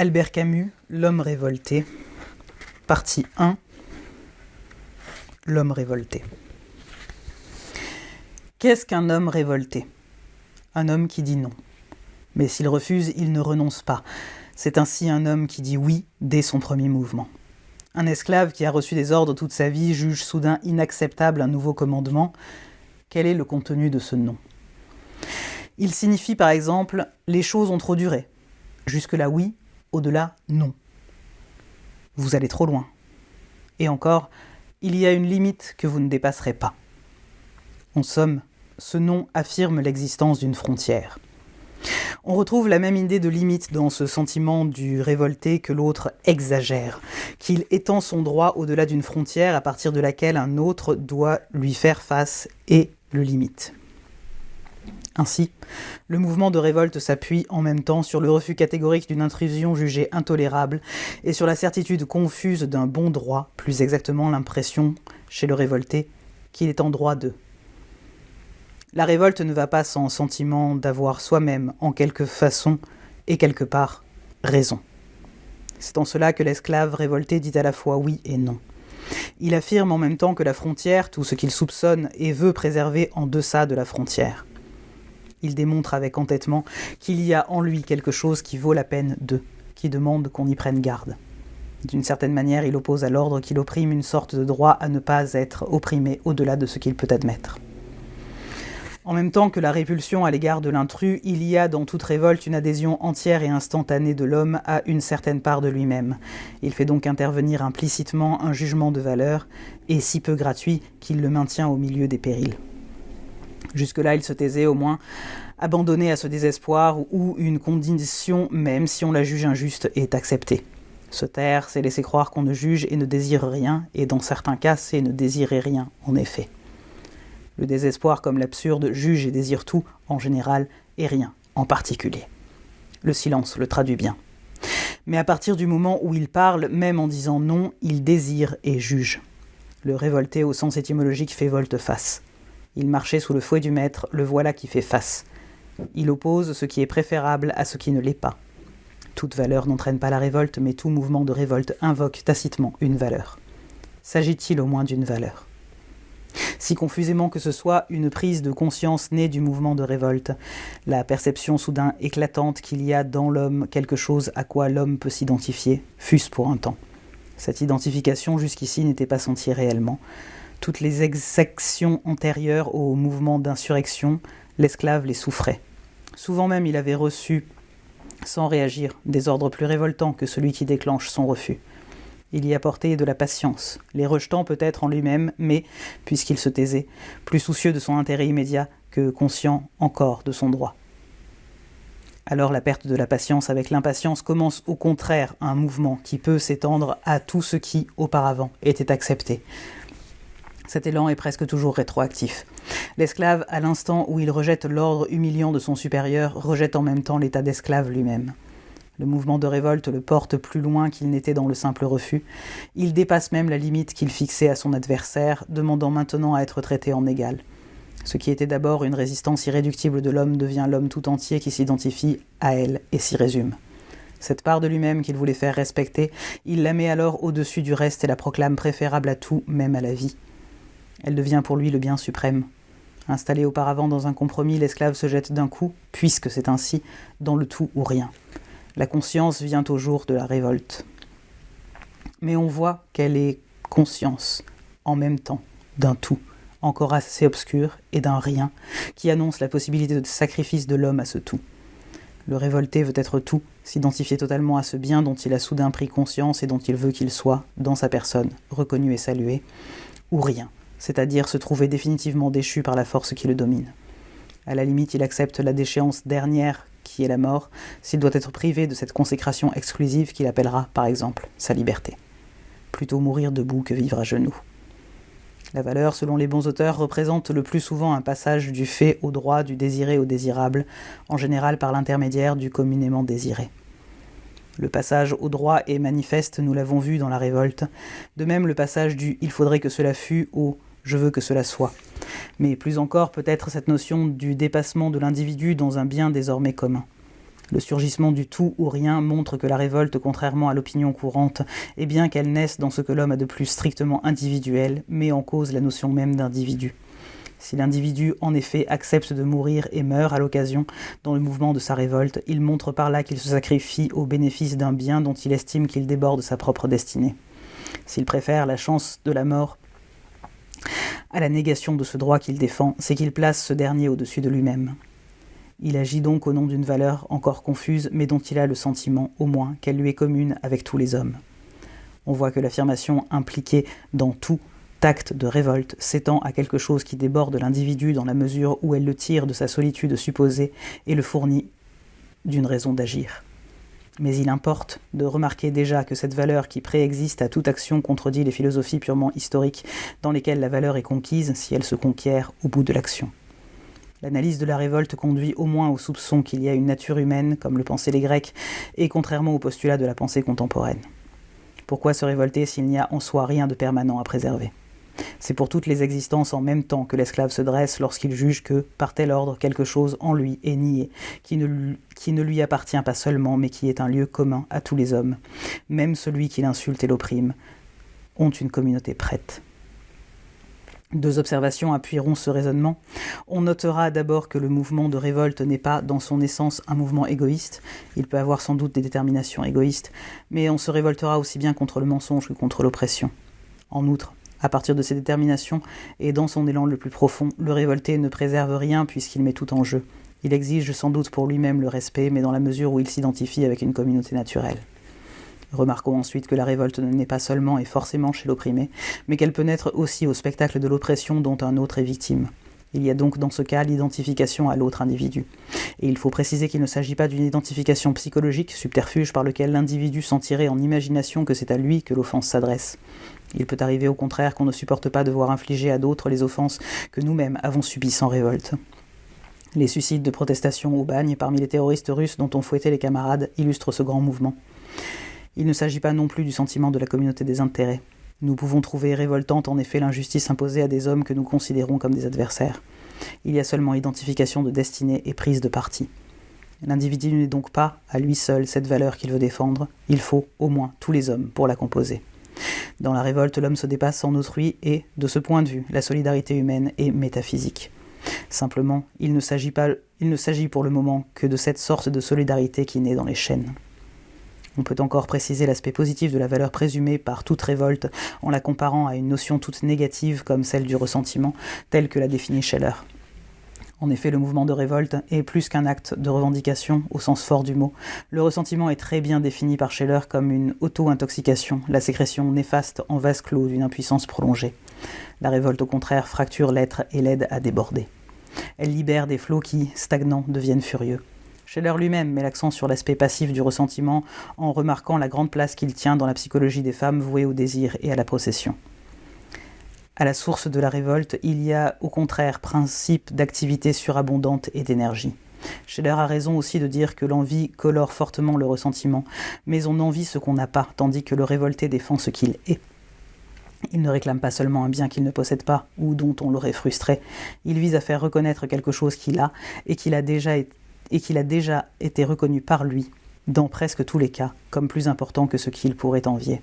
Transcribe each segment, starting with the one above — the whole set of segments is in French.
Albert Camus, L'homme révolté, partie 1, L'homme révolté. Qu'est-ce qu'un homme révolté ? Un homme qui dit non. Mais s'il refuse, il ne renonce pas. C'est ainsi un homme qui dit oui dès son premier mouvement. Un esclave qui a reçu des ordres toute sa vie juge soudain inacceptable un nouveau commandement. Quel est le contenu de ce non ? Il signifie par exemple « les choses ont trop duré ». Jusque-là oui, au-delà non. Vous allez trop loin. Et encore, il y a une limite que vous ne dépasserez pas. En somme, ce non affirme l'existence d'une frontière. On retrouve la même idée de limite dans ce sentiment du révolté que l'autre exagère, qu'il étend son droit au-delà d'une frontière à partir de laquelle un autre doit lui faire face et le limite. Ainsi, le mouvement de révolte s'appuie en même temps sur le refus catégorique d'une intrusion jugée intolérable et sur la certitude confuse d'un bon droit, plus exactement l'impression, chez le révolté, qu'il est en droit de. La révolte ne va pas sans sentiment d'avoir soi-même, en quelque façon et quelque part, raison. C'est en cela que l'esclave révolté dit à la fois oui et non. Il affirme en même temps que la frontière, tout ce qu'il soupçonne et veut préserver en deçà de la frontière. Il démontre avec entêtement qu'il y a en lui quelque chose qui vaut la peine qui demande qu'on y prenne garde. D'une certaine manière, il oppose à l'ordre qui l'opprime une sorte de droit à ne pas être opprimé au-delà de ce qu'il peut admettre. En même temps que la répulsion à l'égard de l'intrus, il y a dans toute révolte une adhésion entière et instantanée de l'homme à une certaine part de lui-même. Il fait donc intervenir implicitement un jugement de valeur, et si peu gratuit qu'il le maintient au milieu des périls. Jusque-là, il se taisait au moins, abandonné à ce désespoir où une condition, même si on la juge injuste, est acceptée. Se taire, c'est laisser croire qu'on ne juge et ne désire rien, et dans certains cas, c'est ne désirer rien, en effet. Le désespoir comme l'absurde juge et désire tout, en général, et rien, en particulier. Le silence le traduit bien. Mais à partir du moment où il parle, même en disant non, il désire et juge. Le révolté au sens étymologique fait volte-face. Il marchait sous le fouet du maître, le voilà qui fait face. Il oppose ce qui est préférable à ce qui ne l'est pas. Toute valeur n'entraîne pas la révolte, mais tout mouvement de révolte invoque tacitement une valeur. S'agit-il au moins d'une valeur ? Si confusément que ce soit, une prise de conscience née du mouvement de révolte, la perception soudain éclatante qu'il y a dans l'homme quelque chose à quoi l'homme peut s'identifier, fût-ce pour un temps. Cette identification jusqu'ici n'était pas sentie réellement. Toutes les exactions antérieures au mouvement d'insurrection, l'esclave les souffrait. Souvent même il avait reçu, sans réagir, des ordres plus révoltants que celui qui déclenche son refus. Il y apportait de la patience, les rejetant peut-être en lui-même, mais, puisqu'il se taisait, plus soucieux de son intérêt immédiat que conscient encore de son droit. Alors la perte de la patience avec l'impatience commence au contraire un mouvement qui peut s'étendre à tout ce qui, auparavant, était accepté. Cet élan est presque toujours rétroactif. L'esclave, à l'instant où il rejette l'ordre humiliant de son supérieur, rejette en même temps l'état d'esclave lui-même. Le mouvement de révolte le porte plus loin qu'il n'était dans le simple refus. Il dépasse même la limite qu'il fixait à son adversaire, demandant maintenant à être traité en égal. Ce qui était d'abord une résistance irréductible de l'homme devient l'homme tout entier qui s'identifie à elle et s'y résume. Cette part de lui-même qu'il voulait faire respecter, il la met alors au-dessus du reste et la proclame préférable à tout, même à la vie. Elle devient pour lui le bien suprême. Installé auparavant dans un compromis, l'esclave se jette d'un coup, puisque c'est ainsi, dans le tout ou rien. La conscience vient au jour de la révolte. Mais on voit qu'elle est conscience, en même temps, d'un tout, encore assez obscur, et d'un rien, qui annonce la possibilité de sacrifice de l'homme à ce tout. Le révolté veut être tout, s'identifier totalement à ce bien dont il a soudain pris conscience et dont il veut qu'il soit, dans sa personne, reconnu et salué, ou rien, c'est-à-dire se trouver définitivement déchu par la force qui le domine. À la limite, il accepte la déchéance dernière qui est la mort, s'il doit être privé de cette consécration exclusive qu'il appellera, par exemple, sa liberté. Plutôt mourir debout que vivre à genoux. La valeur, selon les bons auteurs, représente le plus souvent un passage du fait au droit, du désiré au désirable, en général par l'intermédiaire du communément désiré. Le passage au droit est manifeste, nous l'avons vu dans la révolte, de même le passage du « il faudrait que cela fût » au « je veux que cela soit ». Mais plus encore peut-être cette notion du dépassement de l'individu dans un bien désormais commun. Le surgissement du tout ou rien montre que la révolte, contrairement à l'opinion courante, et bien qu'elle naisse dans ce que l'homme a de plus strictement individuel, met en cause la notion même d'individu. Si l'individu, en effet, accepte de mourir et meurt à l'occasion, dans le mouvement de sa révolte, il montre par là qu'il se sacrifie au bénéfice d'un bien dont il estime qu'il déborde sa propre destinée. S'il préfère la chance de la mort à la négation de ce droit qu'il défend, c'est qu'il place ce dernier au-dessus de lui-même. Il agit donc au nom d'une valeur encore confuse, mais dont il a le sentiment, au moins, qu'elle lui est commune avec tous les hommes. On voit que l'affirmation impliquée dans tout acte de révolte s'étend à quelque chose qui déborde l'individu dans la mesure où elle le tire de sa solitude supposée et le fournit d'une raison d'agir. Mais il importe de remarquer déjà que cette valeur qui préexiste à toute action contredit les philosophies purement historiques dans lesquelles la valeur est conquise si elle se conquiert au bout de l'action. L'analyse de la révolte conduit au moins au soupçon qu'il y a une nature humaine, comme le pensaient les Grecs, et contrairement au postulat de la pensée contemporaine. Pourquoi se révolter s'il n'y a en soi rien de permanent à préserver ? C'est pour toutes les existences en même temps que l'esclave se dresse lorsqu'il juge que, par tel ordre, quelque chose en lui est nié, qui ne lui appartient pas seulement, mais qui est un lieu commun à tous les hommes. Même celui qui l'insulte et l'opprime ont une communauté prête. 2 observations appuieront ce raisonnement. On notera d'abord que le mouvement de révolte n'est pas, dans son essence, un mouvement égoïste. Il peut avoir sans doute des déterminations égoïstes, mais on se révoltera aussi bien contre le mensonge que contre l'oppression. En outre, à partir de ses déterminations, et dans son élan le plus profond, le révolté ne préserve rien puisqu'il met tout en jeu. Il exige sans doute pour lui-même le respect, mais dans la mesure où il s'identifie avec une communauté naturelle. Remarquons ensuite que la révolte ne naît pas seulement et forcément chez l'opprimé, mais qu'elle peut naître aussi au spectacle de l'oppression dont un autre est victime. Il y a donc dans ce cas l'identification à l'autre individu. Et il faut préciser qu'il ne s'agit pas d'une identification psychologique, subterfuge par lequel l'individu sentirait en imagination que c'est à lui que l'offense s'adresse. Il peut arriver au contraire qu'on ne supporte pas de voir infliger à d'autres les offenses que nous-mêmes avons subies sans révolte. Les suicides de protestation au bagne parmi les terroristes russes dont on fouettait les camarades illustrent ce grand mouvement. Il ne s'agit pas non plus du sentiment de la communauté des intérêts. Nous pouvons trouver révoltante en effet l'injustice imposée à des hommes que nous considérons comme des adversaires. Il y a seulement identification de destinée et prise de parti. L'individu n'est donc pas, à lui seul, cette valeur qu'il veut défendre. Il faut, au moins, tous les hommes pour la composer. Dans la révolte, l'homme se dépasse en autrui et, de ce point de vue, la solidarité humaine est métaphysique. Simplement, il ne s'agit pour le moment que de cette sorte de solidarité qui naît dans les chaînes. On peut encore préciser l'aspect positif de la valeur présumée par toute révolte en la comparant à une notion toute négative comme celle du ressentiment, telle que l'a définit Scheller. En effet, le mouvement de révolte est plus qu'un acte de revendication au sens fort du mot. Le ressentiment est très bien défini par Scheller comme une auto-intoxication, la sécrétion néfaste en vase clos d'une impuissance prolongée. La révolte, au contraire, fracture l'être et l'aide à déborder. Elle libère des flots qui, stagnants, deviennent furieux. Scheller lui-même met l'accent sur l'aspect passif du ressentiment en remarquant la grande place qu'il tient dans la psychologie des femmes vouées au désir et à la possession. À la source de la révolte, il y a au contraire principe d'activité surabondante et d'énergie. Scheller a raison aussi de dire que l'envie colore fortement le ressentiment, mais on envie ce qu'on n'a pas, tandis que le révolté défend ce qu'il est. Il ne réclame pas seulement un bien qu'il ne possède pas, ou dont on l'aurait frustré, il vise à faire reconnaître quelque chose qu'il a, et qu'il a déjà été reconnu par lui, dans presque tous les cas, comme plus important que ce qu'il pourrait envier.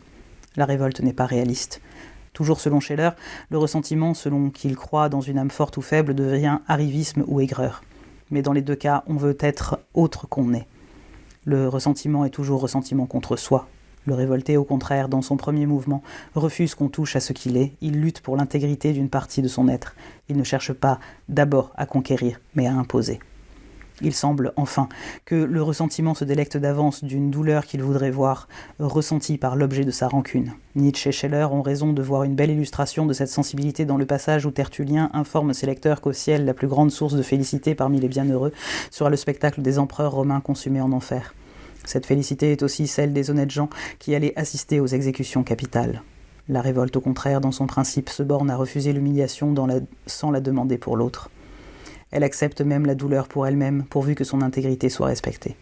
La révolte n'est pas réaliste. Toujours selon Scheller, le ressentiment, selon qu'il croit dans une âme forte ou faible, devient arrivisme ou aigreur. Mais dans les 2 cas, on veut être autre qu'on est. Le ressentiment est toujours ressentiment contre soi. Le révolté, au contraire, dans son premier mouvement, refuse qu'on touche à ce qu'il est, il lutte pour l'intégrité d'une partie de son être. Il ne cherche pas d'abord à conquérir, mais à imposer. Il semble, enfin, que le ressentiment se délecte d'avance d'une douleur qu'il voudrait voir ressentie par l'objet de sa rancune. Nietzsche et Scheller ont raison de voir une belle illustration de cette sensibilité dans le passage où Tertullien informe ses lecteurs qu'au ciel, la plus grande source de félicité parmi les bienheureux sera le spectacle des empereurs romains consumés en enfer. Cette félicité est aussi celle des honnêtes gens qui allaient assister aux exécutions capitales. La révolte, au contraire, dans son principe, se borne à refuser l'humiliation sans la demander pour l'autre. Elle accepte même la douleur pour elle-même, pourvu que son intégrité soit respectée.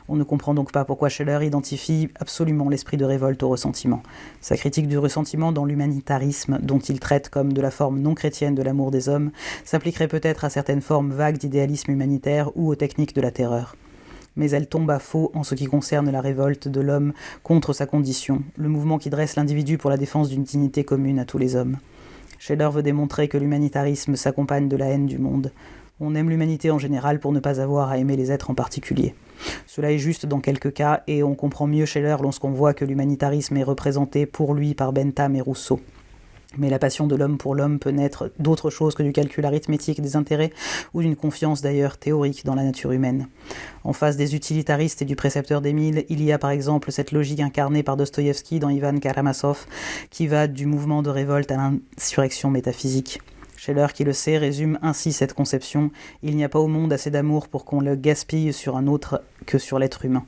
On ne comprend donc pas pourquoi Scheller identifie absolument l'esprit de révolte au ressentiment. Sa critique du ressentiment dans l'humanitarisme, dont il traite comme de la forme non chrétienne de l'amour des hommes, s'appliquerait peut-être à certaines formes vagues d'idéalisme humanitaire ou aux techniques de la terreur. mais elle tombe à faux en ce qui concerne la révolte de l'homme contre sa condition, le mouvement qui dresse l'individu pour la défense d'une dignité commune à tous les hommes. Scheler veut démontrer que l'humanitarisme s'accompagne de la haine du monde. On aime l'humanité en général pour ne pas avoir à aimer les êtres en particulier. Cela est juste dans quelques cas, et on comprend mieux Scheler lorsqu'on voit que l'humanitarisme est représenté pour lui par Bentham et Rousseau. Mais la passion de l'homme pour l'homme peut naître d'autre chose que du calcul arithmétique des intérêts ou d'une confiance d'ailleurs théorique dans la nature humaine. En face des utilitaristes et du précepteur d'Émile, il y a par exemple cette logique incarnée par Dostoïevski dans Ivan Karamazov qui va du mouvement de révolte à l'insurrection métaphysique. Scheler, qui le sait, résume ainsi cette conception : il n'y a pas au monde assez d'amour pour qu'on le gaspille sur un autre que sur l'être humain.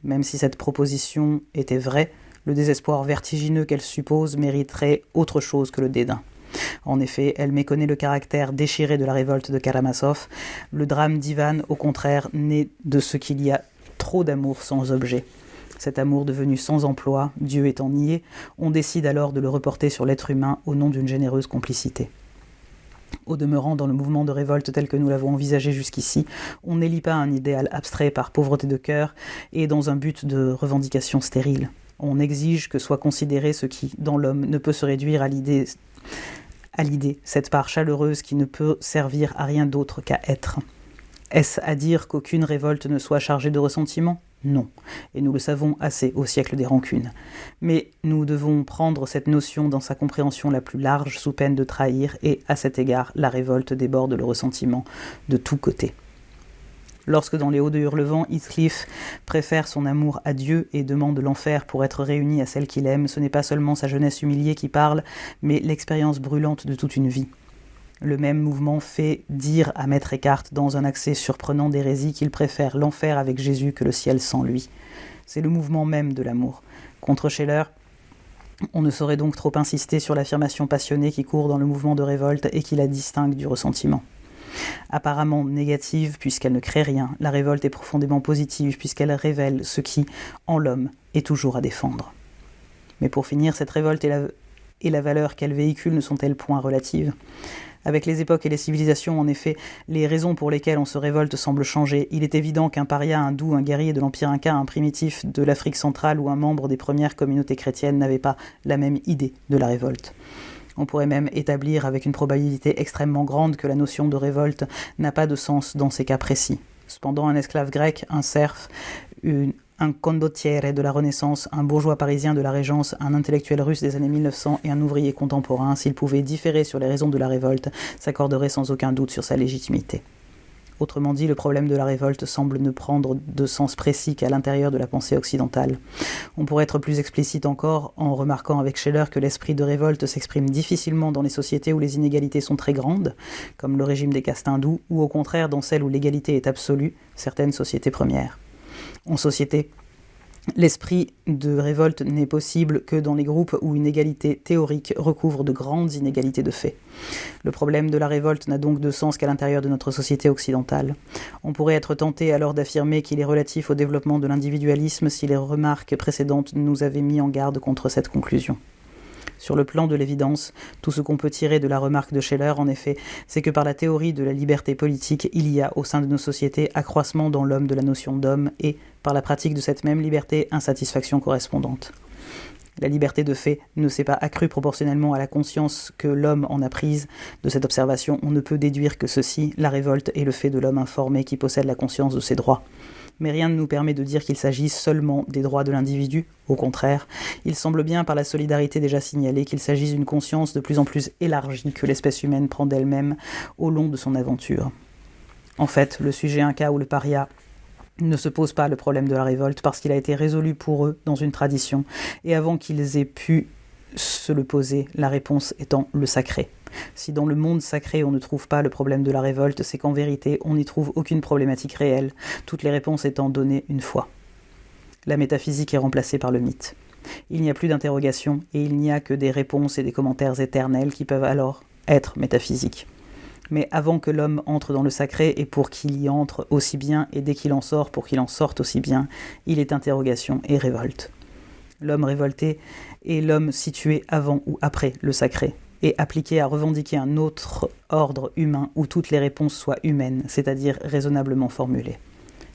Même si cette proposition était vraie, le désespoir vertigineux qu'elle suppose mériterait autre chose que le dédain. En effet, elle méconnaît le caractère déchiré de la révolte de Karamazov. Le drame d'Ivan, au contraire, naît de ce qu'il y a trop d'amour sans objet. Cet amour devenu sans emploi, Dieu étant nié, on décide alors de le reporter sur l'être humain au nom d'une généreuse complicité. Au demeurant, dans le mouvement de révolte tel que nous l'avons envisagé jusqu'ici, on n'élit pas un idéal abstrait par pauvreté de cœur et dans un but de revendication stérile. On exige que soit considéré ce qui, dans l'homme, ne peut se réduire à l'idée, cette part chaleureuse qui ne peut servir à rien d'autre qu'à être. Est-ce à dire qu'aucune révolte ne soit chargée de ressentiment ? Non, et nous le savons assez au siècle des rancunes. Mais nous devons prendre cette notion dans sa compréhension la plus large sous peine de trahir, et à cet égard, la révolte déborde le ressentiment de tous côtés. Lorsque dans les Hauts de Hurlevent, Heathcliff préfère son amour à Dieu et demande l'enfer pour être réuni à celle qu'il aime, ce n'est pas seulement sa jeunesse humiliée qui parle, mais l'expérience brûlante de toute une vie. Le même mouvement fait dire à Maître Eckhart dans un accès surprenant d'hérésie qu'il préfère l'enfer avec Jésus que le ciel sans lui. C'est le mouvement même de l'amour. Contre Scheler, on ne saurait donc trop insister sur l'affirmation passionnée qui court dans le mouvement de révolte et qui la distingue du ressentiment. Apparemment négative puisqu'elle ne crée rien, la révolte est profondément positive puisqu'elle révèle ce qui, en l'homme, est toujours à défendre. Mais pour finir, cette révolte et la valeur qu'elle véhicule ne sont-elles point relatives ? Avec les époques et les civilisations, en effet, les raisons pour lesquelles on se révolte semblent changer. Il est évident qu'un paria hindou, un guerrier de l'Empire Inca, un primitif de l'Afrique centrale ou un membre des premières communautés chrétiennes n'avaient pas la même idée de la révolte. On pourrait même établir avec une probabilité extrêmement grande que la notion de révolte n'a pas de sens dans ces cas précis. Cependant, un esclave grec, un serf, un condottiere de la Renaissance, un bourgeois parisien de la Régence, un intellectuel russe des années 1900 et un ouvrier contemporain, s'ils pouvaient différer sur les raisons de la révolte, s'accorderaient sans aucun doute sur sa légitimité. Autrement dit, le problème de la révolte semble ne prendre de sens précis qu'à l'intérieur de la pensée occidentale. On pourrait être plus explicite encore en remarquant avec Scheler que l'esprit de révolte s'exprime difficilement dans les sociétés où les inégalités sont très grandes, comme le régime des castes hindous, ou au contraire dans celles où l'égalité est absolue, certaines sociétés premières. En société, l'esprit de révolte n'est possible que dans les groupes où une égalité théorique recouvre de grandes inégalités de fait. Le problème de la révolte n'a donc de sens qu'à l'intérieur de notre société occidentale. On pourrait être tenté alors d'affirmer qu'il est relatif au développement de l'individualisme si les remarques précédentes nous avaient mis en garde contre cette conclusion. Sur le plan de l'évidence, tout ce qu'on peut tirer de la remarque de Scheler, en effet, c'est que par la théorie de la liberté politique, il y a au sein de nos sociétés accroissement dans l'homme de la notion d'homme et, par la pratique de cette même liberté, insatisfaction correspondante. La liberté de fait ne s'est pas accrue proportionnellement à la conscience que l'homme en a prise. De cette observation, on ne peut déduire que ceci, la révolte, est le fait de l'homme informé qui possède la conscience de ses droits. Mais rien ne nous permet de dire qu'il s'agit seulement des droits de l'individu. Au contraire, il semble bien par la solidarité déjà signalée qu'il s'agit d'une conscience de plus en plus élargie que l'espèce humaine prend d'elle-même au long de son aventure. En fait, le sujet inca ou le paria ne se pose pas le problème de la révolte parce qu'il a été résolu pour eux dans une tradition, et avant qu'ils aient pu se le poser, la réponse étant le sacré. Si dans le monde sacré on ne trouve pas le problème de la révolte, c'est qu'en vérité on n'y trouve aucune problématique réelle, toutes les réponses étant données une fois. La métaphysique est remplacée par le mythe. Il n'y a plus d'interrogation et il n'y a que des réponses et des commentaires éternels qui peuvent alors être métaphysiques. Mais avant que l'homme entre dans le sacré et pour qu'il y entre aussi bien et dès qu'il en sort pour qu'il en sorte aussi bien, il est interrogation et révolte. L'homme révolté est l'homme situé avant ou après le sacré, et appliqué à revendiquer un autre ordre humain où toutes les réponses soient humaines, c'est-à-dire raisonnablement formulées.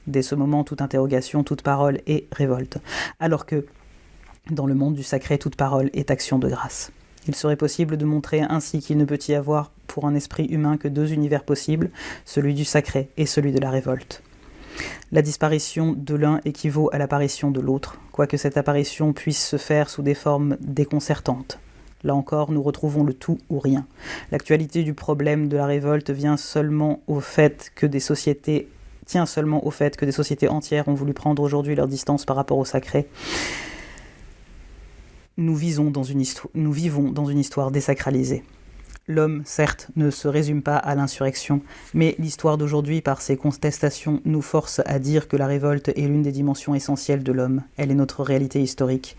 Dès ce moment, toute interrogation, toute parole est révolte. Alors que, dans le monde du sacré, toute parole est action de grâce. Il serait possible de montrer ainsi qu'il ne peut y avoir pour un esprit humain que deux univers possibles, celui du sacré et celui de la révolte. La disparition de l'un équivaut à l'apparition de l'autre, quoique cette apparition puisse se faire sous des formes déconcertantes. Là encore, nous retrouvons le tout ou rien. L'actualité du problème de la révolte tient seulement au fait que des sociétés entières ont voulu prendre aujourd'hui leur distance par rapport au sacré. Nous vivons dans une histoire désacralisée. L'homme, certes, ne se résume pas à l'insurrection, mais l'histoire d'aujourd'hui, par ses contestations, nous force à dire que la révolte est l'une des dimensions essentielles de l'homme. Elle est notre réalité historique.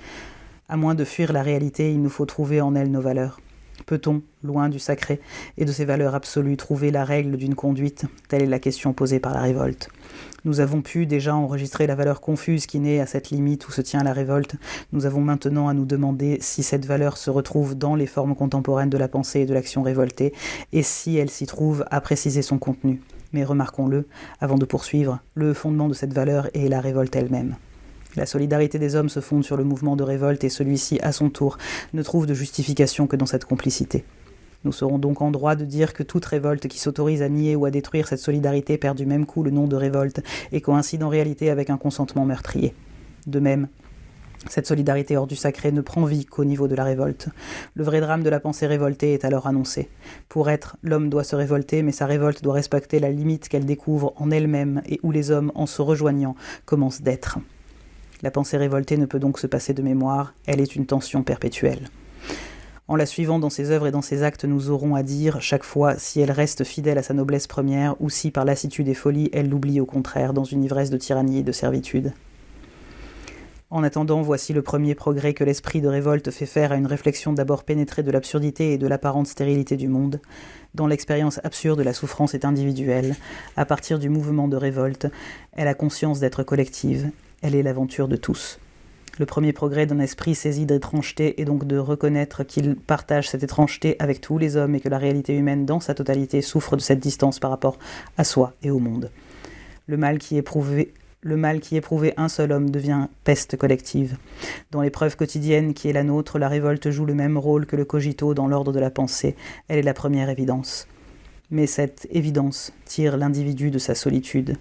À moins de fuir la réalité, il nous faut trouver en elle nos valeurs. Peut-on, loin du sacré et de ses valeurs absolues, trouver la règle d'une conduite ? Telle est la question posée par la révolte. Nous avons pu déjà enregistrer la valeur confuse qui naît à cette limite où se tient la révolte. Nous avons maintenant à nous demander si cette valeur se retrouve dans les formes contemporaines de la pensée et de l'action révoltée, et si elle s'y trouve, à préciser son contenu. Mais remarquons-le, avant de poursuivre, le fondement de cette valeur est la révolte elle-même. La solidarité des hommes se fonde sur le mouvement de révolte et celui-ci, à son tour, ne trouve de justification que dans cette complicité. Nous serons donc en droit de dire que toute révolte qui s'autorise à nier ou à détruire cette solidarité perd du même coup le nom de révolte et coïncide en réalité avec un consentement meurtrier. De même, cette solidarité hors du sacré ne prend vie qu'au niveau de la révolte. Le vrai drame de la pensée révoltée est alors annoncé. Pour être, l'homme doit se révolter, mais sa révolte doit respecter la limite qu'elle découvre en elle-même et où les hommes, en se rejoignant, commencent d'être. La pensée révoltée ne peut donc se passer de mémoire, elle est une tension perpétuelle. En la suivant dans ses œuvres et dans ses actes, nous aurons à dire, chaque fois, si elle reste fidèle à sa noblesse première, ou si, par lassitude et folie, elle l'oublie au contraire, dans une ivresse de tyrannie et de servitude. En attendant, voici le premier progrès que l'esprit de révolte fait faire à une réflexion d'abord pénétrée de l'absurdité et de l'apparente stérilité du monde. Dans l'expérience absurde, la souffrance est individuelle. À partir du mouvement de révolte, elle a conscience d'être collective. Elle est l'aventure de tous. Le premier progrès d'un esprit saisi d'étrangeté est donc de reconnaître qu'il partage cette étrangeté avec tous les hommes et que la réalité humaine dans sa totalité souffre de cette distance par rapport à soi et au monde. Le mal qui éprouvait un seul homme devient peste collective. Dans l'épreuve quotidienne qui est la nôtre, la révolte joue le même rôle que le cogito dans l'ordre de la pensée. Elle est la première évidence. Mais cette évidence tire l'individu de sa solitude.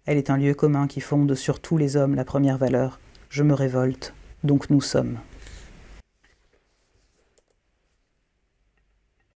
Elle est un lieu commun qui fonde sur tous les hommes la première valeur. Je me révolte, donc nous sommes.